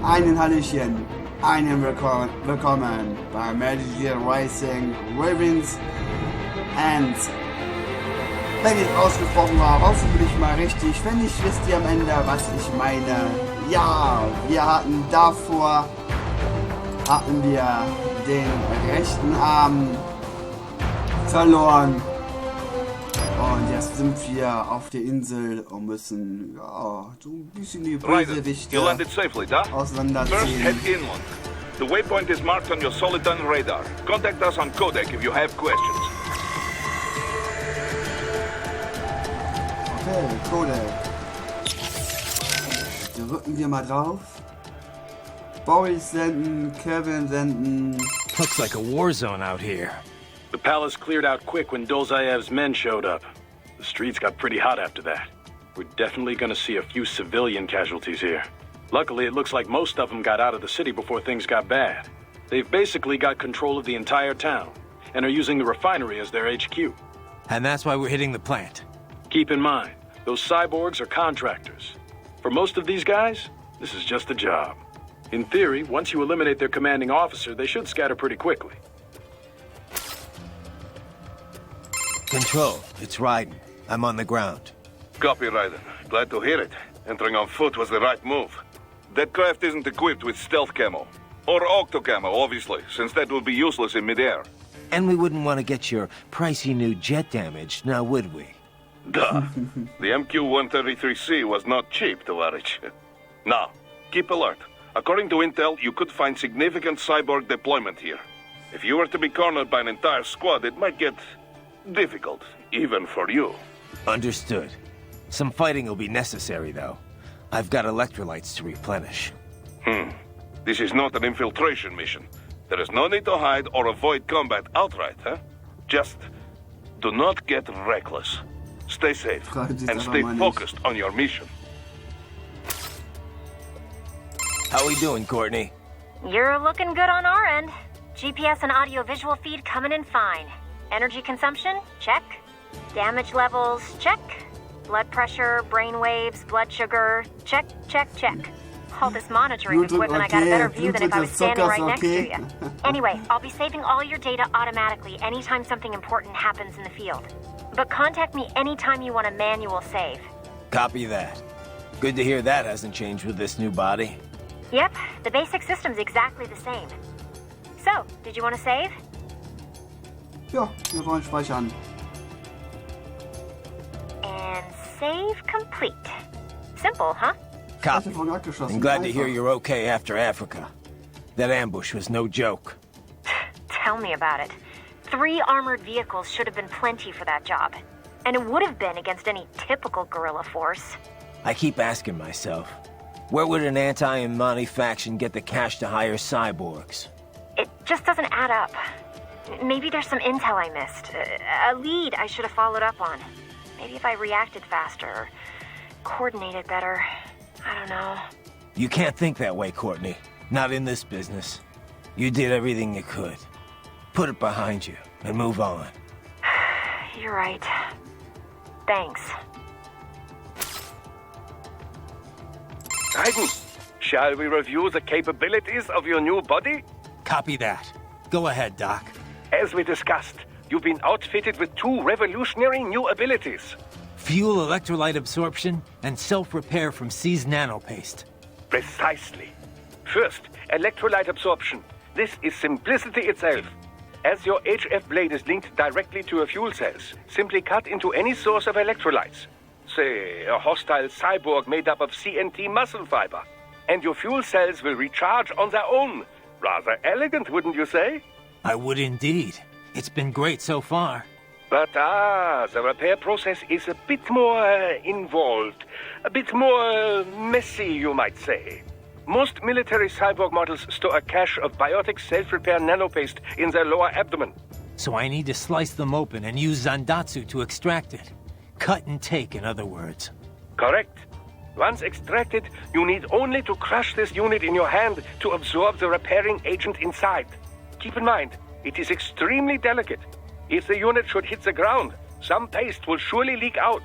Einen Hallöchen, einen Willkommen bei Magic Rising Revengeance. Wenn ich ausgesprochen war, hoffentlich mal richtig. Wenn nicht, wisst ihr am Ende, was ich meine. Ja, wir hatten davor den rechten Arm verloren. Und jetzt sind wir auf der Insel und müssen so ein bisschen die Bösewichte auseinanderziehen. First, head inland. The waypoint is marked on your Soliton radar. Contact us on Codec if you have questions. Okay, Codec. Drücken wir mal drauf. Boris senden, Kevin senden. Looks like a war zone out here. The palace cleared out quick when Dolzayev's men showed up. The streets got pretty hot after that. We're definitely gonna see a few civilian casualties here. Luckily, it looks like most of them got out of the city before things got bad. They've basically got control of the entire town, and are using the refinery as their HQ. And that's why we're hitting the plant. Keep in mind, those cyborgs are contractors. For most of these guys, this is just a job. In theory, once you eliminate their commanding officer, they should scatter pretty quickly. Control, it's Raiden. I'm on the ground. Copy, Raiden. Glad to hear it. Entering on foot was the right move. That craft isn't equipped with stealth camo. Or octo camo, obviously, since that will be useless in midair. And we wouldn't want to get your pricey new jet damaged, now would we? Duh. The MQ-133C was not cheap, Tovarich. Now, keep alert. According to intel, you could find significant cyborg deployment here. If you were to be cornered by an entire squad, it might get difficult, even for you. Understood. Some fighting will be necessary, though. I've got electrolytes to replenish. This is not an infiltration mission. There is no need to hide or avoid combat outright, huh? Just do not get reckless. Stay safe and stay focused on your mission. How we doing, Courtney? You're looking good on our end. GPS and audio-visual feed coming in fine. Energy consumption? Check. Damage levels? Check. Blood pressure, brain waves, blood sugar? Check, check, check. All this monitoring equipment, I got a better view than if I was standing right next to you. Anyway, I'll be saving all your data automatically anytime something important happens in the field. But contact me anytime you want a manual save. Copy that. Good to hear that hasn't changed with this new body. Yep, the basic system's exactly the same. So, did you want to save? Ja, wir wollen speichern. And save complete. Simple, huh? Copy. I'm glad to hear you're okay after Africa. That ambush was no joke. Tell me about it. 3 armored vehicles should have been plenty for that job. And it would have been against any typical guerrilla force. I keep asking myself, where would an anti-Imani faction get the cash to hire cyborgs? It just doesn't add up. Maybe there's some intel I missed. A lead I should have followed up on. Maybe if I reacted faster, or coordinated better. I don't know. You can't think that way, Courtney. Not in this business. You did everything you could. Put it behind you and move on. You're right. Thanks. Raiden, shall we review the capabilities of your new body? Copy that. Go ahead, Doc. As we discussed, you've been outfitted with 2 revolutionary new abilities. Fuel electrolyte absorption and self-repair from C's nanopaste. Precisely. First, electrolyte absorption. This is simplicity itself. As your HF blade is linked directly to your fuel cells, simply cut into any source of electrolytes. Say, a hostile cyborg made up of CNT muscle fiber. And your fuel cells will recharge on their own. Rather elegant, wouldn't you say? I would indeed. It's been great so far. But the repair process is a bit more involved. A bit more messy, you might say. Most military cyborg models store a cache of biotic self-repair nanopaste in their lower abdomen. So I need to slice them open and use Zandatsu to extract it. Cut and take, in other words. Correct. Once extracted, you need only to crush this unit in your hand to absorb the repairing agent inside. Keep in mind, it is extremely delicate. If the unit should hit the ground, some paste will surely leak out.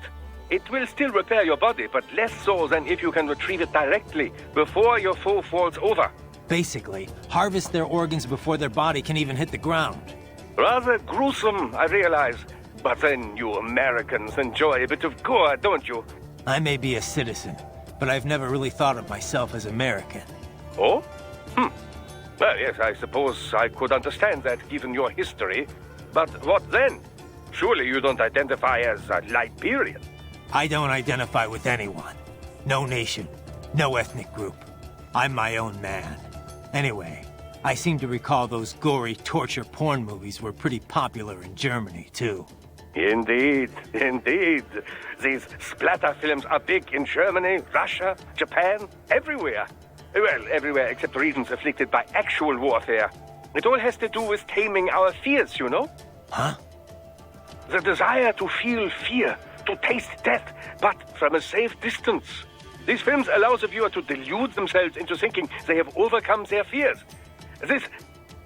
It will still repair your body, but less so than if you can retrieve it directly before your foe falls over. Basically, harvest their organs before their body can even hit the ground. Rather gruesome, I realize. But then you Americans enjoy a bit of gore, don't you? I may be a citizen, but I've never really thought of myself as American. Oh? Well, yes, I suppose I could understand that given your history. But what then? Surely you don't identify as a Liberian. I don't identify with anyone. No nation, no ethnic group. I'm my own man. Anyway, I seem to recall those gory torture porn movies were pretty popular in Germany, too. Indeed, indeed. These splatter films are big in Germany, Russia, Japan, everywhere. Well, everywhere except regions afflicted by actual warfare. It all has to do with taming our fears, you know? Huh? The desire to feel fear, to taste death, but from a safe distance. These films allow the viewer to delude themselves into thinking they have overcome their fears. This...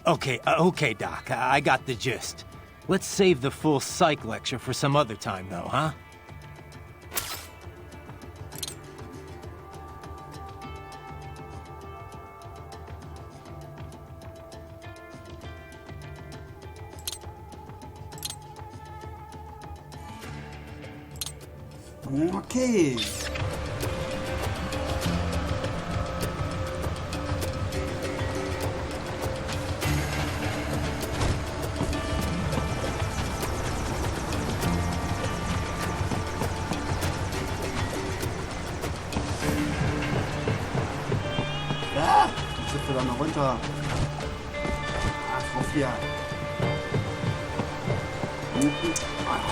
Okay, Doc, I got the gist. Let's save the full psych lecture for some other time, though, huh? Okay. Ja, jetzt sind wir dann noch runter. Ach, drauf hier.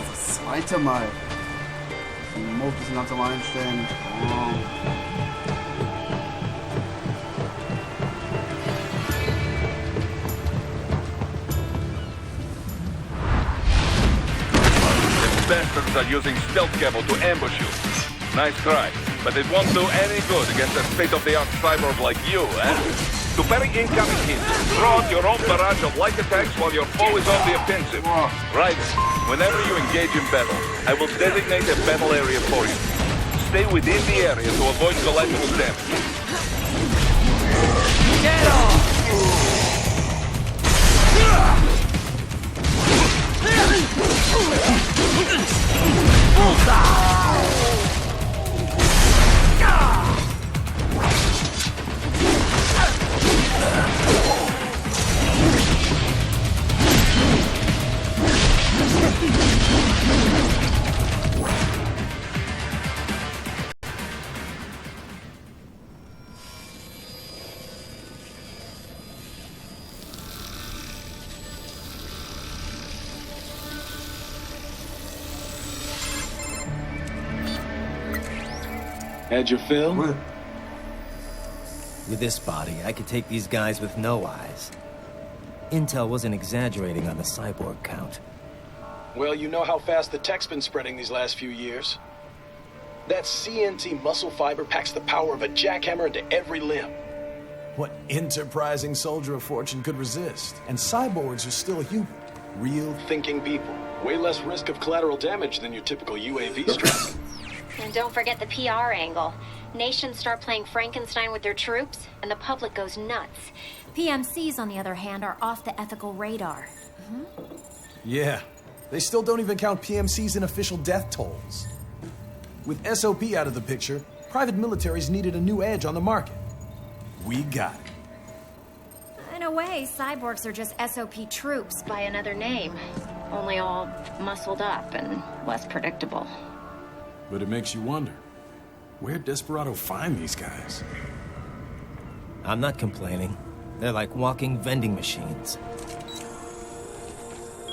Das zweite Mal. Den Move ein bisschen langsam einstellen. Oh. The bastards are using stealth camo to ambush you. Nice try, but it won't do any good against a state-of-the-art cyborg like you, eh? To parry incoming hits, throw out your own barrage of light attacks while your foe is on the offensive. Right. Whenever you engage in battle, I will designate a battle area for you. Stay within the area to avoid collateral damage. Get off! Had your fill? Cool. With this body, I could take these guys with no eyes. Intel wasn't exaggerating on the cyborg count. Well, you know how fast the tech's been spreading these last few years. That CNT muscle fiber packs the power of a jackhammer into every limb. What enterprising soldier of fortune could resist? And cyborgs are still human. Real Thinking people. Way less risk of collateral damage than your typical UAV strike. And don't forget the PR angle. Nations start playing Frankenstein with their troops, and the public goes nuts. PMCs, on the other hand, are off the ethical radar. Yeah. They still don't even count PMCs in official death tolls. With SOP out of the picture, private militaries needed a new edge on the market. We got it. In a way, cyborgs are just SOP troops by another name. Only all muscled up and less predictable. But it makes you wonder, where'd Desperado find these guys? I'm not complaining. They're like walking vending machines.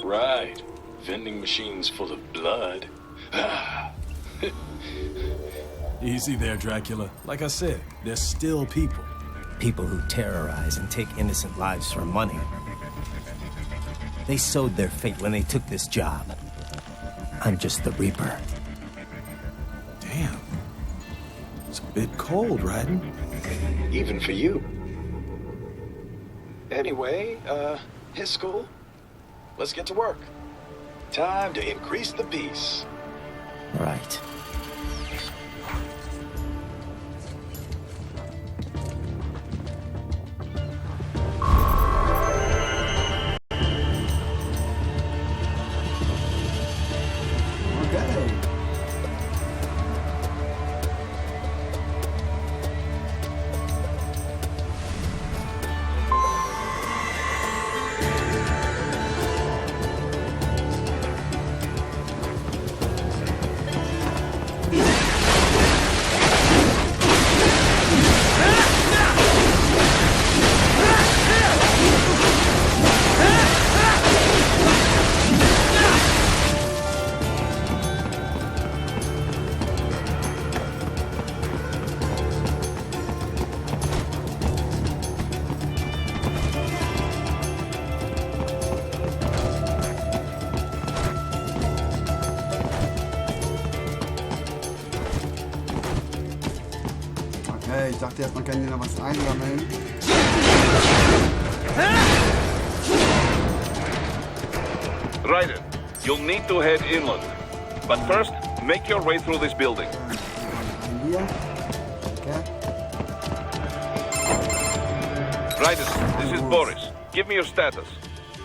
Right. Vending machines full of blood. Easy there, Dracula. Like I said, they're still people. People who terrorize and take innocent lives for money. They sowed their fate when they took this job. I'm just the Reaper. Damn. It's a bit cold, Raiden. Even for you. Anyway, his school. Let's get to work. Time to increase the peace. Right. dachte erst, man kann hier noch was einsammeln. Ryder, you'll need to head inland. But first, make your way through this building. Hier. Okay. Ryder, this is Boris. Give me your status.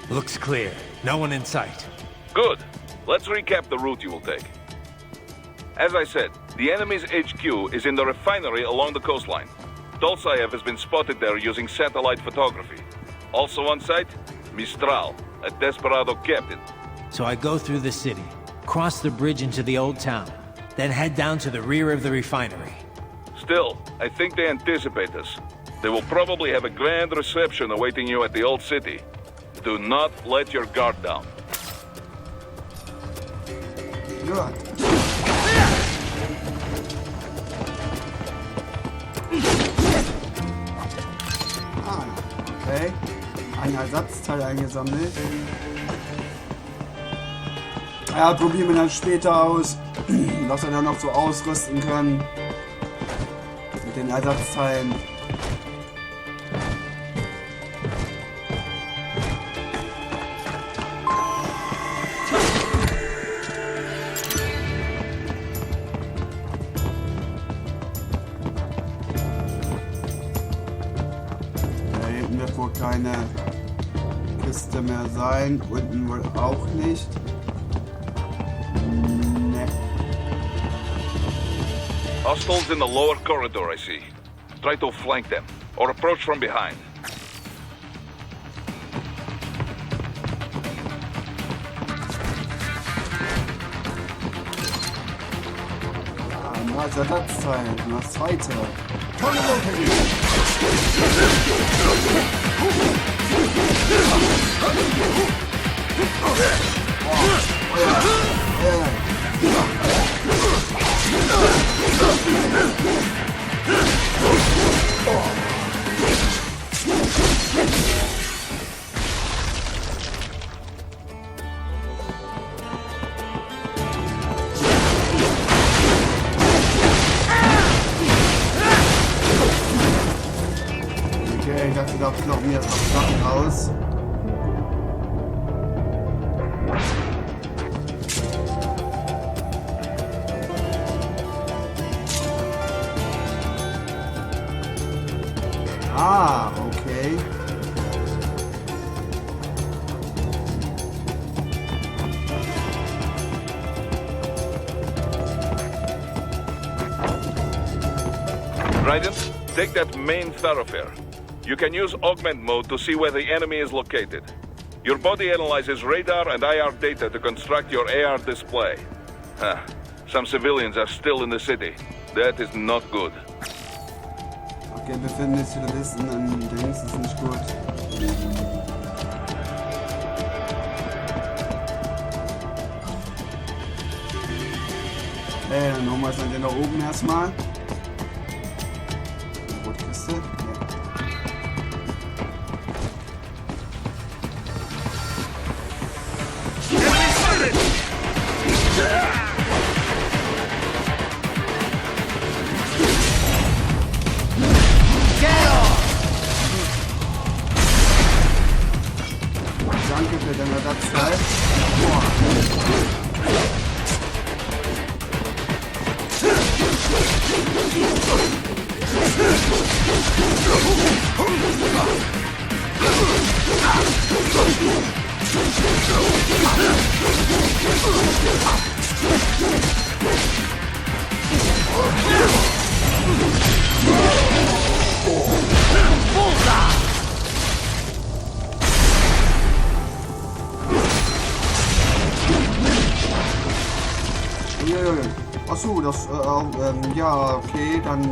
Looks clear. No one in sight. Good. Let's recap the route you will take. As I said, the enemy's HQ is in the refinery along the coastline. Dolzaev has been spotted there using satellite photography. Also on site, Mistral, a desperado captain. So I go through the city, cross the bridge into the old town, then head down to the rear of the refinery. Still, I think they anticipate us. They will probably have a grand reception awaiting you at the old city. Do not let your guard down. Gut. Okay. Ein Ersatzteil eingesammelt. Ja, probieren wir dann später aus, was wir dann noch so ausrüsten können. Mit den Ersatzteilen. Wohl keine Kiste mehr sein. Unten wohl auch nicht. Nee. Hostiles in the lower corridor, I see. Try to flank them, or approach from behind. Ja, nur als Ersatzteil. Nur das zweite. Okay, ich dachte, da kloppen jetzt noch Sachen raus. Ah, okay. Raiden, take that main thoroughfare. You can use augment mode to see where the enemy is located. Your body analyzes radar and IR data to construct your AR display. Some civilians are still in the city. That is not good. Okay, befinden sich Zivilisten an Dings, ist nicht gut. Okay, dann holen wir uns den da oben erstmal. Rote Kiste. Danke für den Ersatzteil. Achso, das, ja, okay, dann,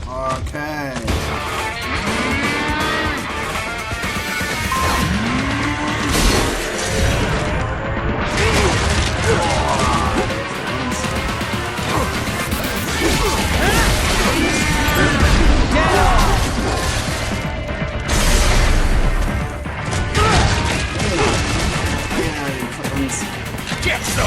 okay. Get some!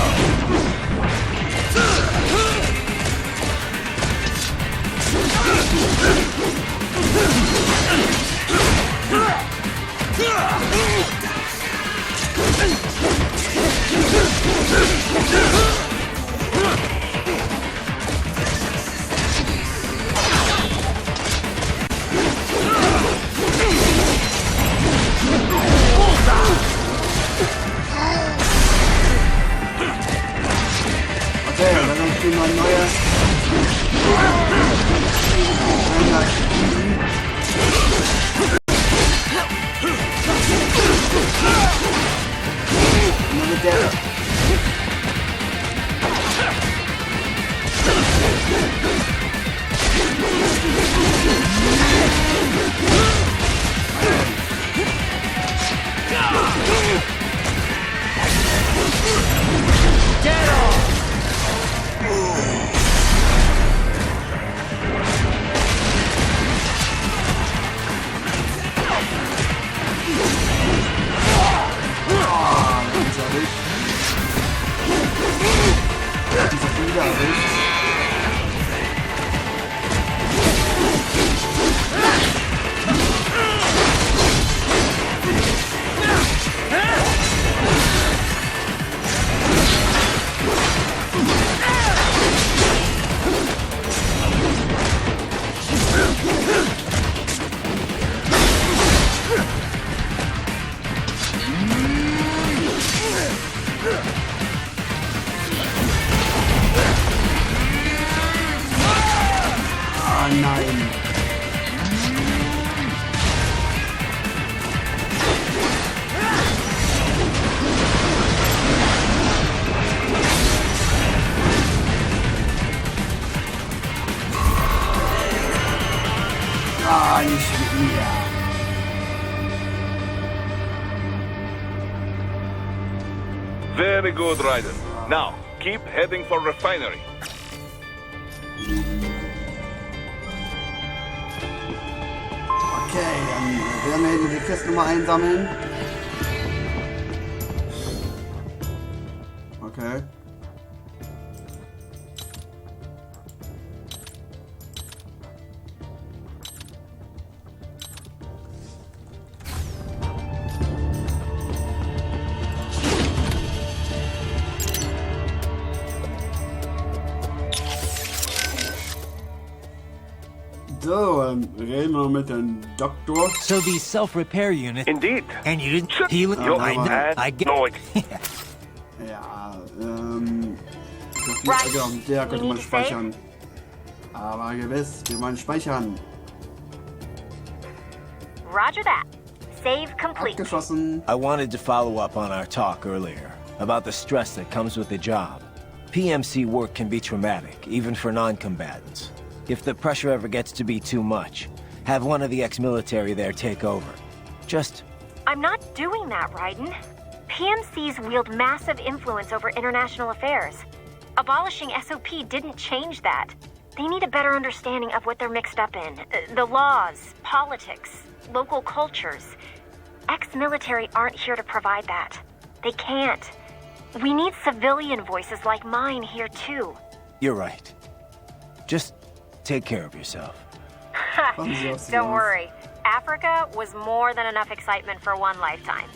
Okay, dann stehen noch neue. Nein. Ah, nicht mit mir. Very good, Raiden. Now, keep heading for refinery. Okay, dann werden wir hinten die Questnummer einsammeln. Okay. So, reden wir mit dem Doktor. So these self-repair units... Indeed. And you didn't heal it? I get... Ja, der könnte man speichern. Aber gewiss, wir wollen speichern. Roger that. Save complete. Abgeschlossen. I wanted to follow up on our talk earlier about the stress that comes with the job. PMC work can be traumatic, even for non-combatants. If the pressure ever gets to be too much, have one of the ex-military there take over. Just... I'm not doing that, Raiden. PMCs wield massive influence over international affairs. Abolishing SOP didn't change that. They need a better understanding of what they're mixed up in. The laws, politics, local cultures. Ex-military aren't here to provide that. They can't. We need civilian voices like mine here, too. You're right. Just take care of yourself. Don't worry. Africa was more than enough excitement for one lifetime.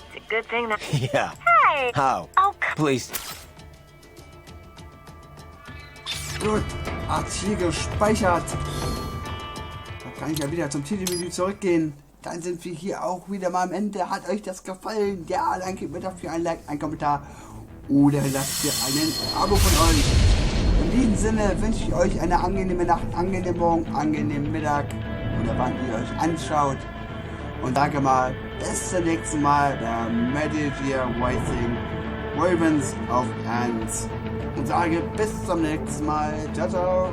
It's a good thing that... Yeah. Hey! How? Oh, Please. Gut, Archiv gespeichert. Da kann ich ja wieder zum Titelmenü zurückgehen. Dann sind wir hier auch wieder mal am Ende. Hat euch das gefallen? Ja, dann gebt mir dafür ein Like, einen Kommentar oder lasst mir einen Abo von euch. In diesem Sinne wünsche ich euch eine angenehme Nacht, angenehmen Morgen, angenehmen Mittag oder wann ihr euch anschaut. Und sage mal, bis zum nächsten Mal bei Metal Gear Rising Revengeance auf 1. Und sage bis zum nächsten Mal. Ciao, ciao.